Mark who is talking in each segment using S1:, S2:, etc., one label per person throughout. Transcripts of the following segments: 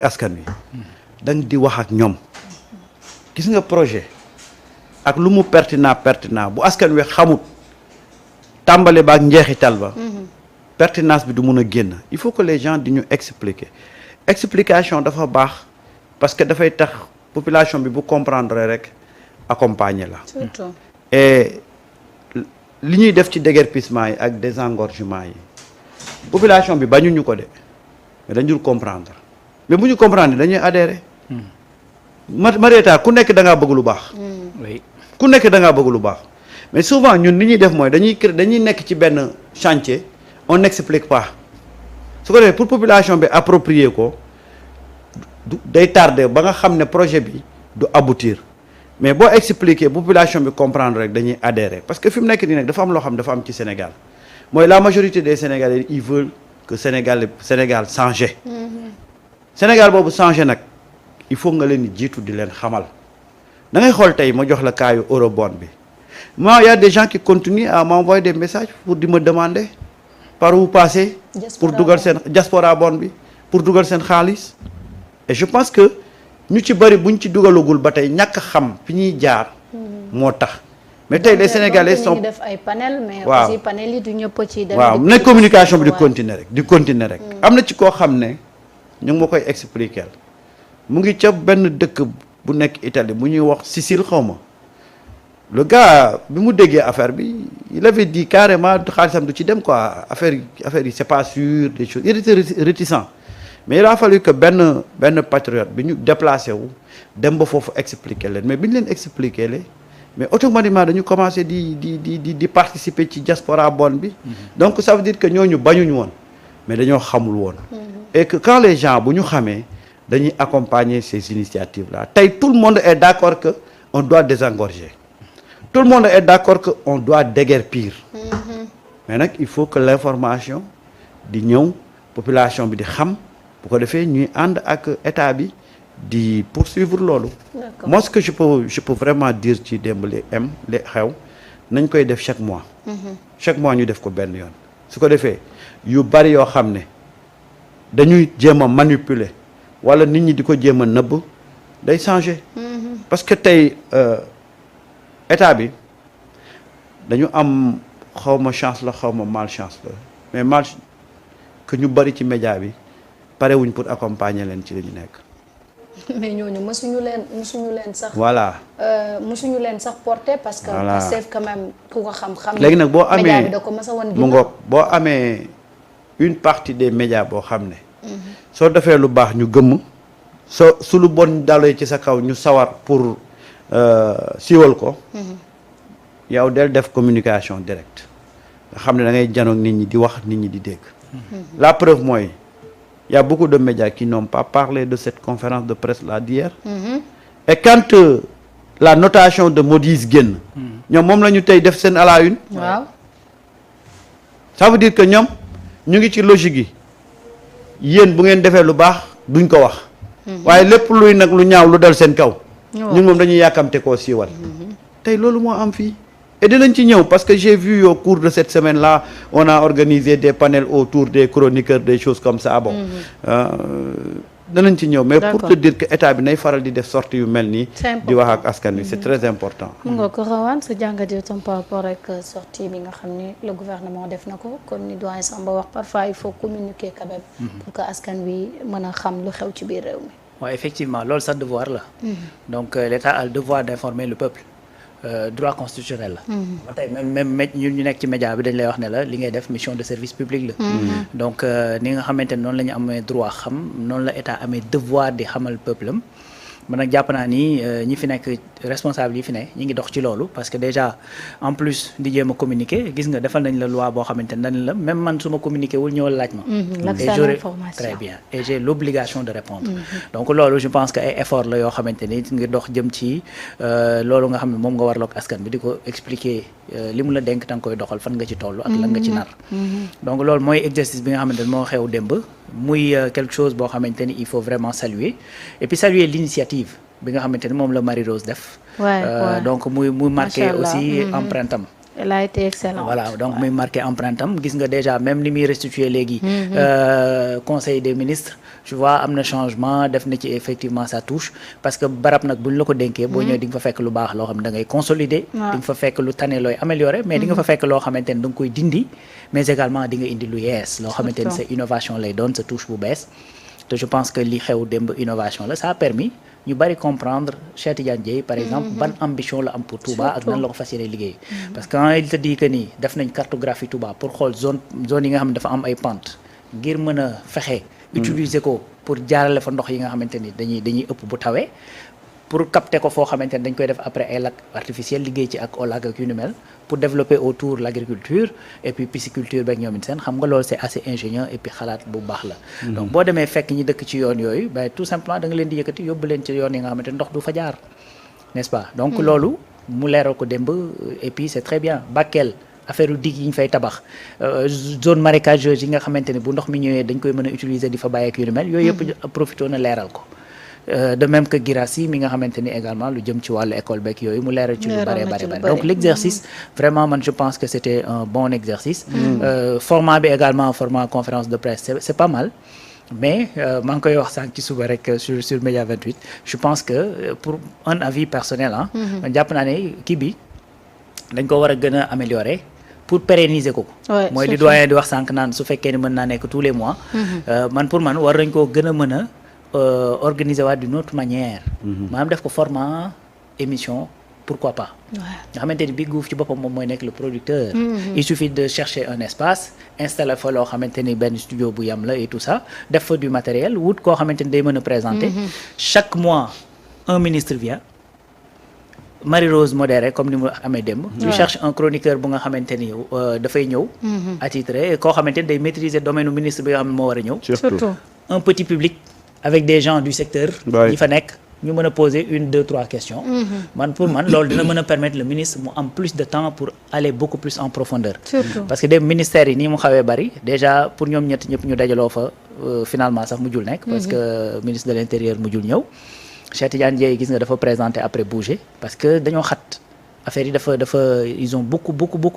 S1: askan wi dañ di wax ak ñoom gis nga projet ak lu mu pertinent bu askan wi xamut tàmbale ba ak njeexital ba pertinence bi du mun a génn il faut que les gens di ñu explication dafa baax parce que dafay tax population bi bu comprendre rek accompagner la
S2: surtout
S1: et li ñuy def ci déguerpissement yi ak désengorgement yi population bi bañuñu ko de mais dañu dul comprendre mais bu ñu comprendre dañuy adhérer Marieta ku nekk da ngaa bëgg lu baax ku nekk da ngaa bëgg lu baax mais souvent ñun li ñuy def mooy dañuy nekk ci benn chantier on n'explique pas su ko defee pour population bi approprier ko day tardé ba nga xam ne projet bi du aboutir mais boo expliquer population bi comprendre rek dañuy adhérer parce que fi mu nekk nii nag dafa am loo xam dafa am ci Sénégal mooy la majorité des Sénégalais ils veulent que Sénégal changer Sénégal boobu changer nag il faut nga leen di jiitu di leen xamal da ngay xool tey ma jox la kaayu eurobond bi moi y a des gens qui continuent à m'envoyer des messages pour di ma demander par où passer pour dugal seen diaspora bond bi pour dugal seen xaalis et je pense que ñu ci bëri buñ ci dugalagul ba tey ñàkk a xam fi ñuy jaar moo tax mais tey les Sénégalais sont
S2: def ay panel mais
S1: waaw
S2: aussi panel yi du ñëpp ci dem
S1: waaw ne communication bi di continuer rek am na ci koo xam ne ñu ngi ma koy expliquer mu ngi ca benn dëkk bu nekk Italie bu ñuy wax Sicile xaw ma le gars bi mu déggee affaire bi il avait dit carrément xaalisam du ci dem quoi affaire yi c'est pas sûr des choses il était réticent mais il a fallu que benn patriote bi ñu déplacé wu dem ba foofu expliquer leen mais bi ñu leen expliquer leen mais automatiquement dañu commencé di participer ci diaspora bonne bi donc ça veut dire que ñooñu bañuñu woon mais dañoo xamul woon et que quand les gens bu ñu xamee dañuy accompagner ces initiatives là tey tout le monde est d'accord que on doit désengorger tout le monde est d'accord que on doit déguerpir mais nag il faut que l'information di ñëw population bi di xam bu ko defee ñuy ànd ak état bi di poursuivre loolu moi ce que je peux vraiment dire ci démb li xew nañ koy def chaque mois ñu def ko benn yoon su ko defee yu bari yoo xam ne dañuy jéem a manipuler wala nit ñi di ko jéem a nëbb day changer parce que tey état bi dañu am xawma chance la xawma malchance la mais mal que ñu bari ci média bi parewuñ pour accompagner leen ci li ñu nekk
S2: mais ñooñu mësuñu leen sax
S1: voilà
S2: mësuñu leen sax porter parce que Pastef quand même ku ko xam
S1: léegi nag boo amee
S2: média bi da ko mës a wan
S1: mu ngoog boo amee une partie des médias boo xam ne soo defee lu baax ñu gëmm su lu bon dalee ci sa kaw ñu sawar pour siiwal ko yow del def communication directe nga xam ne da ngay janoog nit ñi di wax nit ñi di dégg la preuve mooy il y a beaucoup de médias qui n'ont pas parlé de cette conférence de presse là d'hier et quand la notation de Moody's génn ñoom moom la ñu tey def seen à la une
S2: waaw
S1: ça veut dire que ñoom ñu ngi ci logique yi yéen bu ngeen defee lu baax duñ ko wax waaye lépp luy nag lu ñaaw lu dal seen kaw ñun moom dañuy yàkkamte koo siiwal tey loolu moo am fii et dinañ ci ñëw parce que j'ai vu au cours de cette semaine là on a organisé des panels autour des chroniqueurs des choses comme ça bon danañ ci ñëw mais pour te dire que état bi nay faral di def sortie yu mel nii di wax ak askan wi c'est très important
S2: mu nga ko rawaan sa jàngat yow tam par rapport ak sortie bi nga xam ni le gouvernement def na ko comme ni doyen Samba wax parfois il faut communiquer quand même pour que askan wi mën a xam lu xew ci biir réew mi
S3: waaw effectivement loolu sa devoir la donc l'État a le devoir d'informer le peuple droit constitutionnel la ba tey même ñun ñu nekk ci média bi dañ lay wax ne la li ngay def mission de service public la donc ni nga xamante ne noonu la ñu amee droit xam noonu la état amee devoir di xamal peuple am man nag jàpp naa ni ñi fi nekk responsable yi fi ne ñi ngi dox ci loolu parce que déjà en plus di jéem a communiquer gis nga defal nañ la loi boo xamante ne dañ la même man su ma communiquer wul ñëwal laaj ma
S2: l'accès à l'information
S3: très bien et j'ai l'obligation de répondre donc loolu je pense que ay effort la yoo xamante ni ngi dox jëm ci loolu nga xam ne moom nga warloog askan bi di ko expliquer li mu la denk da nga koy doxal fan nga ci toll ak lan nga ci nar donc loolu mooy exercice bi nga xamante ne moo xew démb muy quelque chose boo xamante ni il faut vraiment saluer et puis saluer l'initiative bi nga xamante ni moom la Marie-Rose def donc muy marqué aussi empreinte am
S2: elle a été excellente.
S3: Voilà donc muy marqué empreinte am gis nga déjà même ni muy restituer léegi conseil des ministres tu vois am na changement def na ci effectivement sa touche parce que barab nag buñ la ko dénkee boo ñëwee di nga fa fekk lu baax loo xam ne da ngay consolider di nga fa fekk lu tane looy améliorer mais di nga fa fekk loo xamante ne da nga koy dindi mais également di nga indi lu yees loo xamante ne sa innovation lay doon sa touche bu bees te je pense que li xew démb innovation la ça a permis ñu bari comprendre Cheikh Tidiane Dièye par exemple ban ambition la am pour Touba ak nan la ko fas yéene liggéey parce que quand il te dit que nii def nañ cartographie Touba pour xool zone yi nga xam ne dafa am ay pente ngir mën a fexe utiliser ko pour jaarale fa ndox yi nga xamante ni dañuy ëpp bu tawee pour capter ko foo xamante ni dañ koy def après ay lac artificiel liggéey ci ak OLAC ak yu ni mel pour développer autour l'agriculture et puis pisciculture beeg ñoom it seen xam nga loolu c'est assez ingénieux et puis xalaat bu baax la donc boo demee fekk ñi dëkk ci yoon yooyu ba tout simplement da nga leen di yëkkati yóbbu leen ci yoon yi nga xamante ni ndox du fa jaar n'est-ce pas donc loolu mu leeral ko démb et puis c'est très bien Bakel affaire dig yi ñu fay tabax zone marécageuse yi nga xamante ni bu ndox mi ñëwee dañ koy mën a utiliser di fa bàyyi ak yu ni mel yooyu yëpp profité na leeral ko de même que Girassi mi nga xamante ni également lu jëm ci wàllu école beeg yooyu mu leeral ci lu bare donc l'exercice vraiment man je pense que c'était un bon exercice format bi également format conférence de presse c'est pas mal mais maa ngi koy wax sànq ci suba rek sur Média 28 je pense que pour un avis personnel man jàpp naa ne kii bi dañ ko war a gën a améliorer pour pérenniser ko mooy li doyen di wax sànq naan su fekkee ni mën naa nekk tous les mois man pour man war nañ koo gën a mën a organiser waat d'une autre manière maanaam def ko format émission pourquoi pas nga xamante ni Big Goof ci boppam moom mooy nekk le producteur il suffit de chercher un espace installer fa loo xamante ni benn studio bu yam la et tout ça def fa du matériel wut koo xamante ni day mën a présenter chaque mois un ministre vient Marie-Rose modéré comme ni mu amee démb tu cherches un chroniqueur bu nga xamante ni dafay ñëw attitré koo xamante ni day maîtriser domaine u ministre bi nga xam ne moo war a ñëw
S1: surtout
S3: un petit public avec des gens du secteur yi fa nekk ñu mën a poser 1, 2, 3 questions man pour man loolu dina mën a permettre le ministre mu am plus de temps pour aller beaucoup plus en profondeur parce que des ministères yi nii mu xawee bari déjà pour ñoom ñëpp ñu dajaloo fa finalement sax mujjul nekk parce que ministre de l'intérieur mujjul ñëw Cheikh Tidiane Dièye gis nga dafa présenter après bouger parce que dañoo xat affaire yi dafa ils ont beaucoup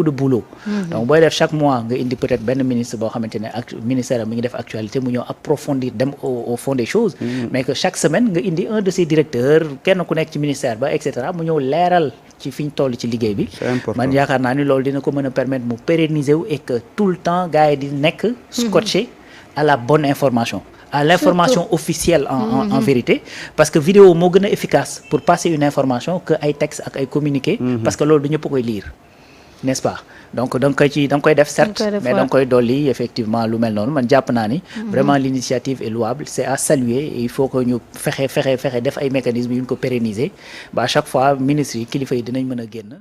S3: de boulot donc booy def chaque mois nga indi peut-être benn ministre boo xamante ne ak ministère mi ngi def actualité mu ñëw approfondir dem au fond des choses mais que chaque semaine nga indi un de ses directeurs kenn ku nekk ci ministère ba et cetera mu ñëw leeral ci fi ñu toll ci liggéey bi man yaakaar naa ni loolu dina ko mën a permettre mu pérenniser wu et que tout le temps gars yi di nekk scotché à la bonne information à l'information officielle en vérité parce que vidéo moo gën a efficace pour passer une information que ay texte ak ay communiqué parce que loolu du ñëpp koy lire n'est-ce pas donc da nga koy def certes mais da nga koy dolli effectivement lu mel noonu man jàpp naa ni vraiment l'initiative est louable c'est à saluer et il faut que ñu fexe def ay mécanismes yu ñu ko pérenniser ba à chaque fois ministres yi kilifa yi dinañ mën a génn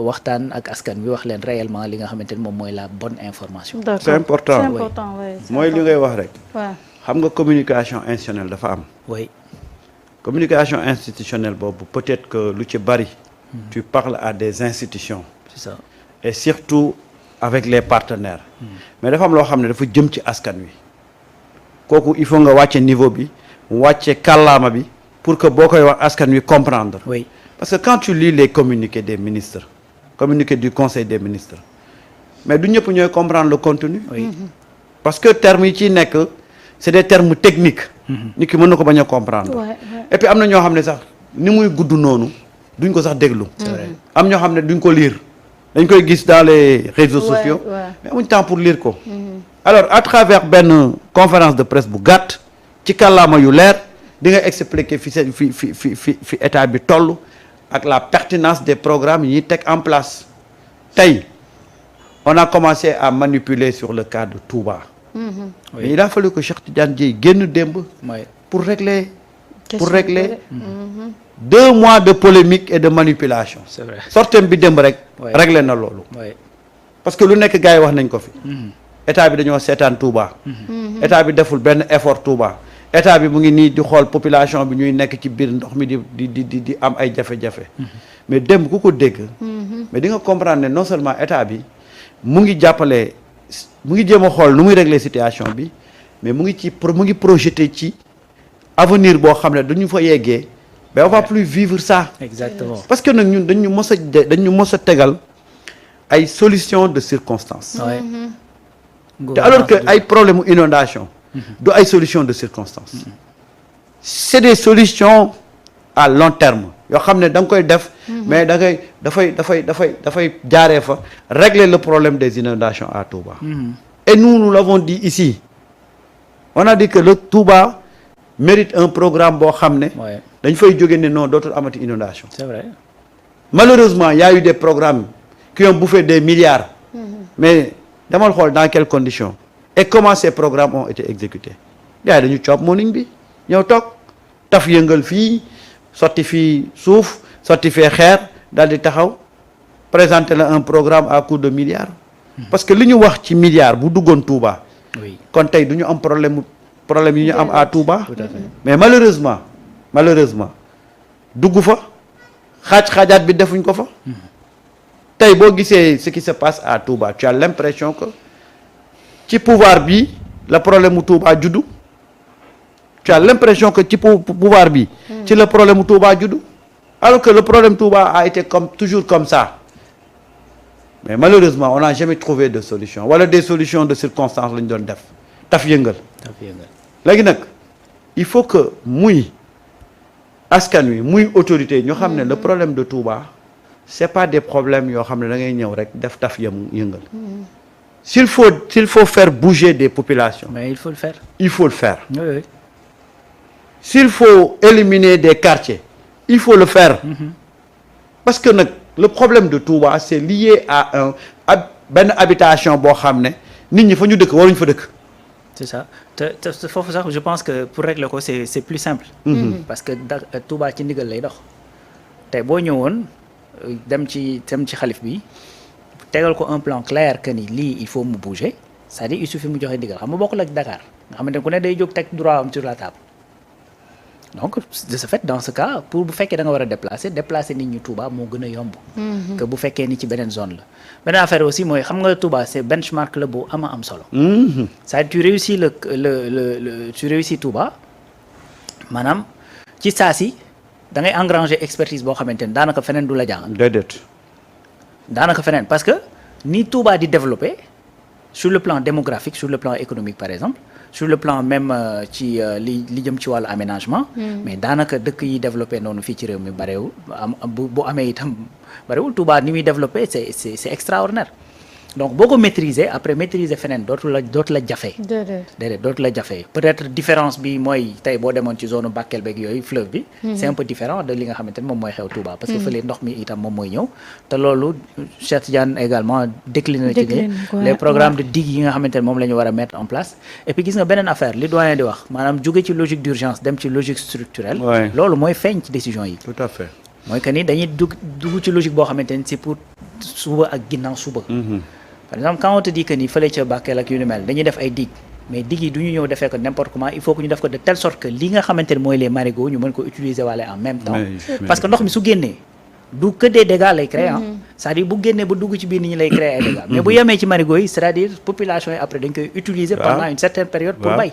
S3: waxtaan ak askan wi wax leen réellement li nga xamante ni moom mooy la bonne information.
S1: c'est important mooy li ngay wax rek.
S2: waaw
S1: xam nga communication institutionnelle dafa am.
S3: oui
S1: communication institutionnelle boobu peut-être que lu ci bari. tu parles à des institutions.
S3: c'est ça
S1: et surtout avec les partenaires. mais dafa am loo xam ne dafa jëm ci askan wi. kooku il faut nga wàcce niveau bi wàcce kàllaama bi pour que boo koy wax askan wi comprendre.
S3: oui.
S1: Parce que quand tu lis les communiqués des ministres, communiqués du Conseil des ministres, mais du ñëpp ñooy comprendre le contenu.
S3: Oui.
S1: Parce que termes yi ci nekk c'est des termes techniques. nit ki mën na ko bañ a comprendre. Et puis am na ñoo xam ne sax ni muy gudd noonu duñ ko sax déglu.
S3: C'est vrai.
S1: am ñoo xam ne duñ ko lire dañ koy gis dans les réseaux sociaux. mais amuñ temps pour lire ko. alors à travers benn conférence de presse bu gàtt ci kàllaama yu leer di nga expliquer fi état bi toll. ak la pertinence des programmes yi ñuy teg en place tey on a commencé à manipuler sur le cas de Touba. mais il a fallu que Cheikh Tidiane Dièye génn démb. pour régler 2 mois de polémique et de manipulation.
S3: c'est vrai
S1: sortem bi démb rek. régler na loolu. parce que lu nekk gars yi wax nañ ko fi. état bi dañoo seetaan Touba. état bi deful benn effort Touba. état bi mu ngi nii di xool population bi ñuy nekk ci biir ndox mi di am ay jafe-jafe mais démb ku ko dégg mais di nga comprendre ne non seulement état bi mu ngi jàppale mu ngi jéem a xool nu muy régler situation bi mais mu ngi projeté ci avenir boo xam ne duñu fa yeggee mais on va plus vivre ça.
S3: Exactement.
S1: Parce que nag ñun dañu mos a tegal ay solutions de circonstance.
S3: Ouais.
S1: te alors que ay problème inondation du ay solutions de circonstance. c'est des solutions à long terme yoo xam ne da nga koy def. mais da ngay dafay jaaree fa régler le problème des inondations à Touba. et nous l'avons dit ici on a dit que le Touba mérite un programme boo xam ne. dañ fay jóge ne non dootul amati inondation.
S3: c'est vrai.
S1: Malheureusement il y a eu des programmes qui ont bouffé des milliards. mais damal xool dans quelles conditions. et comment ces programmes ont été exécutés. gars yi dañu coob morning bi ñëw toog taf yëngal fii sotti fii suuf sotti fee xeer daal di taxaw présenter la un programme à coût de milliards. parce que li ñu wax ci milliards bu duggoon Touba.
S3: oui
S1: kon tey du ñu am problème yi ñu am à Touba.
S3: tout à fait.
S1: mais malheureusement dugg fa xaaj-xaajaat bi defuñ ko fa. tey boo gisee ce qui se passe à Touba tu as l'impression que ci pouvoir bi le problème mu Touba juddu. tu as l'impression que ci pouvoir bi ci le problème mu Touba juddu. alors que le problème Touba a été toujours comme ça. mais malheureusement on n'a jamais trouvé de solution wala des solutions de circonstance la ñu doon def taf yëngal. léegi nag il faut que muy askan wi muy autorité ñoo xam ne le problème de Touba c'est pas des problèmes yoo xam ne da ngay ñëw rek def taf yëngal. s'il faut faire bouger des populations.
S3: mais il faut le faire.
S1: Oui. s'il faut éliminer des quartiers il faut le faire. parce que nag le problème de Touba c'est lié à benn habitation boo xam ne nit ñi fa ñu dëkk waruñu fa dëkk.
S3: c'est ça te foofu sax je pense que pour régler ko c'est plus simple. parce que Touba ci ndigal lay dox. tey boo ñëwoon dem ci xalif bi tegal ko un plan clair que ni lii il faut mu bouger c'est-à-dire il suffit mu joxe ndigal xam nga bokkul ak Dakar nga xamante ne ku ne day jóg teg droit am sur la table. donc de ce fait dans ce cas pour bu fekkee da nga war a déplacer nit ñi Touba moo gën a yomb. que bu fekkee ni ci beneen zone la. beneen affaire aussi mooy xam nga Touba c'est benchmark la bu am solo. c'est-à-dire tu réussis Touba maanaam ci saa si da ngay engranger expertise boo xamante ni daanaka feneen du la jàngal.
S1: déedéet.
S3: daanaka feneen parce que ni Touba di développer sur le plan démographique sur le plan économique par exemple. sur le plan même ci li jëm ci wàllu aménagement. mais daanaka dëkk yi développé noonu fii ci réew mi barewul bu amee itam barewul Touba ni muy développé c'est extraordinaire. donc boo ko maîtriser après maîtriser feneen dootu la jafe. déedéet dootu la jafe peut-être différence bi mooy tey boo demoon ci zone Bakel beeg yooyu fleuve bi. c'est un peu différent de li nga xamante ne moom mooy xew Touba. parce que fële ndox mi itam moom mooy ñëw. te loolu Cheikh Tidiane également décliné ci ne les programmes de digue yi nga xamante ne moom la ñu war a mettre en place. et puis gis nga beneen affaire li doyen di wax maanaam jóge ci logique d'urgence dem ci logique structurelle. loolu mooy feeñ ci décision yi.
S1: tout à fait.
S3: mooy que ni dañuy dugg ci logique boo xamante ne c'est pour suba ak ginnaaw suba. par exemple quand on te dit que ni fële ca Bakel ak yu ni mel dañuy def ay digues mais digues yi du ñu ñëw defee ko n'importe comment il faut que ñu def ko de telle sorte que li nga xamante ne mooy les marigots ñu mën ko utiliser waale en même temps. parce que ndox mi su génnee du que des dégâts lay créer c'est-à-dire bu génnee ba dugg ci biir nit ñi lay créer ay dégâts. mais bu yemee ci marigots yi c'est-à-dire population yi après dañ koy utiliser. pendant une certaine période pour bay.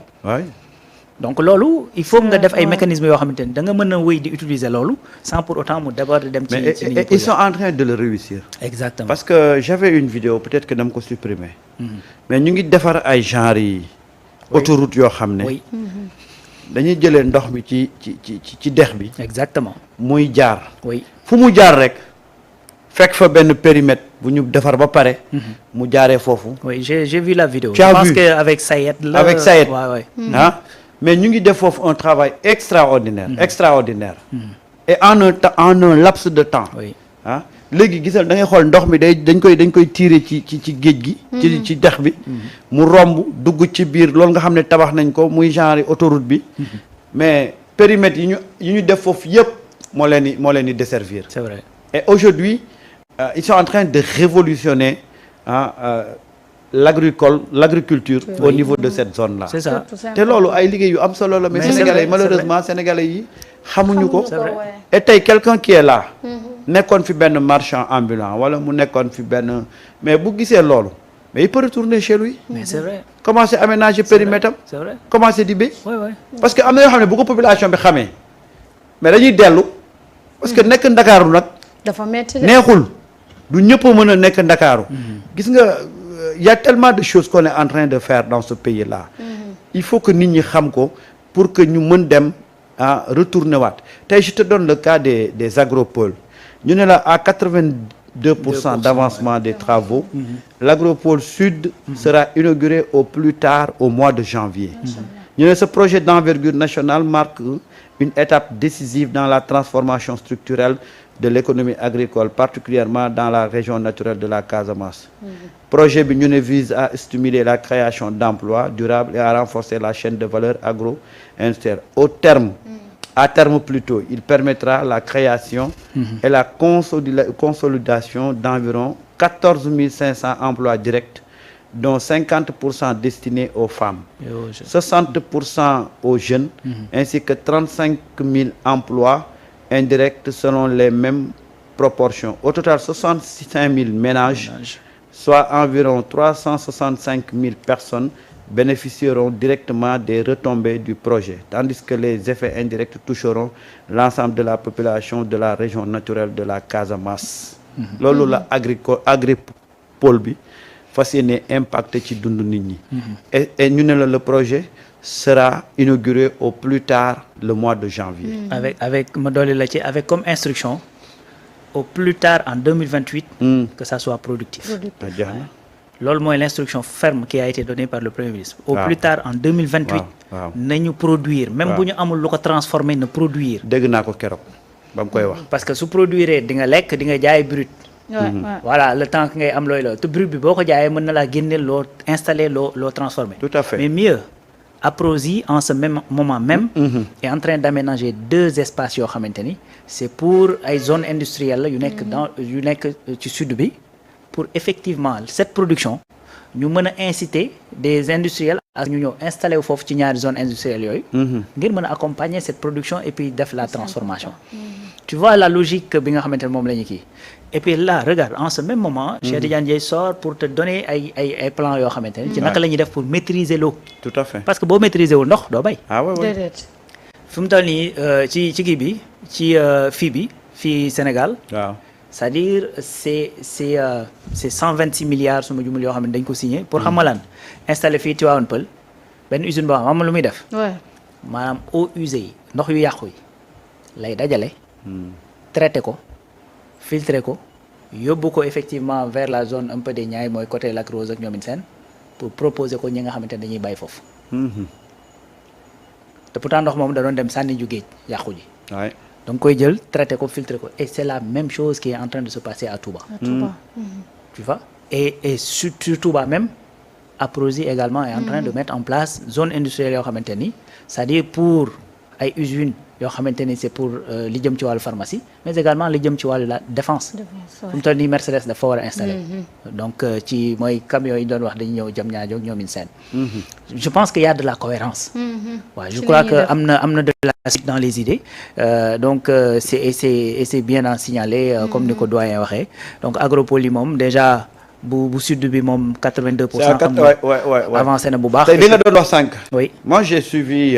S3: donc loolu il faut nga def ay mécanismes yoo xamante ne da nga mën a wéy di utiliser loolu sans pour autant mu déborder dem ci
S1: mais ils sont en train de le réussir.
S3: exactement
S1: parce que j'avais une vidéo peut-être que dama ko supprimer. mais ñu ngi defar ay genre yi. autoroute yoo xam ne. dañuy jëlee ndox mi ci dex bi.
S3: exactement
S1: muy jaar.
S3: fu
S1: mu jaar rek fekk fa benn périmètre bu ñu defar ba pare. mu jaaree foofu.
S3: j'ai vu la vidéo.
S1: je
S3: pense que avec Sayed la.
S1: avec Sayed mais ñu ngi def foofu un travail extraordinaire. et en un laps de temps. léegi gisal da ngay xool ndox mi dañ koy tirer ci géej gi. ci dex bi. mu romb dugg ci biir loolu nga xam ne tabax nañ ko muy genre autoroute bi. mais périmètres yi ñu def foofu yëpp moo leen di desservir.
S3: c'est vrai.
S1: et aujourd'hui ils sont en train de révolutionner l'agriculture au niveau de cette zone là.
S3: c'est ça
S1: te loolu ay liggéey yu am solo la mais sénégalais malheureusement sénégalais yi xamuñu ko. et tey quelqu'un qui est là. nekkoon fi benn marchand ambulant wala mu nekkoon fi benn mais bu gisee loolu mais il peut retourner chez lui.
S3: mais c'est vrai.
S1: commencer aménager périmètre am.
S3: c'est vrai
S1: commencer di béy.
S3: oui.
S1: parce que am na yoo xam ne bu ko population bi xamee mais dañuy dellu. parce que nekk Ndakaaru nag
S2: dafa metti de.
S1: neexul du ñëpp a mën a nekk Ndakaaru gis nga y a tellement de choses qu'on est en train de faire dans ce pays là il faut que nit ñi xam ko pour que ñu mën dem à retourner waat tey je te donne le cas des agropoles ñu ne la à 82% d'avancement des travaux l'agropole sud sera inauguré au plus tard au mois de janvier ñu ne ce projet d'envergure nationale marque une étape décisive dans la transformation structurelle de l'économie agricole particulièrement dans la région naturelle de la Casamance. Projet bi ñu ne vise à stimuler la création d'emplois durables et à renforcer la chaîne de valeur agro-industrielle. À terme plutôt, il permettra la création et la consolidation d'environ 14 500 emplois directs dont 50% destinés aux femmes, 60% aux jeunes, ainsi que 35 000 emplois indirects selon les mêmes proportions. Au total, 65 000 ménages, soit environ 365 000 personnes, bénéficieront directement des retombées du projet, tandis que les effets indirects toucheront l'ensemble de la population de la région naturelle de la Casamance. Loolu la agripole bi fas yéene impacté ci dundu nit ñi. Et ñu ne la le projet sera inauguré au plus tard le mois de janvier.
S3: avec ma dolli la ci avec comme instruction au plus tard en 2028 que ça soit productif. Loolu mooy l'instruction ferme qui a été donnée par le Premier ministre. Au plus tard en 2028 nañu produire même bu ñu amul lu ko transformer na produire.
S1: Dégg naa ko keroog ba mu koy wax.
S3: parce que su produire di nga lekk di nga jaay brut. Voilà le temps que ngay am looy la te brut bi boo ko jaayee mën na laa génneel loo installer loo transformer.
S1: Tout à fait.
S3: Mais mieux Aprosi en ce même moment même est en train d'aménager 2 espaces yoo xamante ni c'est pour ay zones industrielles la yu nekk ci sud bi pour effectivement cette production ñu mën a inciter des industriels ak ñu ñëw installer wu foofu ci ñaari zones industrielles yooyu ngir mën a accompagner cette production et puis def la transformation. Tu vois la logique bi nga xamante ne moom la ñu kii et puis là regarde en ce même moment Cheikh Tidiane Dièye sort pour te donner ay plans yoo xamante ne ci naka la ñuy def pour maîtriser l'eau.
S1: Tout à fait.
S3: Parce que boo maîtriser wul ndox doo bay.
S2: déedéet.
S3: fi mu toll nii ci kii bi ci fii Sénégal.
S1: waaw
S3: c'est-à-dire c'est 126 milliards su ma jumul yoo xam ne dañ ko signé pour xam nga lan installé fii Tivaouane Peulh benn usine boo xam ne lu muy def. maanaam eaux usées yi ndox yu yàqu yi lay dajale. traité ko filtré ko yóbbu ko effectivement vers la zone un peu des Niayes mooy côté Lac Rose ak ñoomin seen pour proposer ko ñi nga xamante ne dañuy bay foofu. te pourtant ndox moom da doon dem sànni ju géej yàqu ji. donc koy jël traité ko filtré ko et c'est la même chose qui est en train de se passer à Touba. Tu vois et sur Touba même Aprosi également est en train de mettre en place zone industrielle yoo xamante ni c'est-à-dire pour ay usines yoo xamante ni c'est pour li jëm ci wàllu pharmacie mais également li jëm ci wàllu la défense. fu mu toll nii Mercedes dafa war a installer. donc ci mooy camions yi doon wax dañuy ñëw jam ñaajo ak ñoomin seen. je pense qu'il y a de la cohérence. waaw je crois que am na de la suite dans les idées donc c'est bien à signaler comme ni ko doyen waxee donc agropole yi moom déjà bu sud bi moom 82%. avancé na bu baax.
S1: tey li nga doon wax sànq.
S3: oui
S1: moi j'ai suivi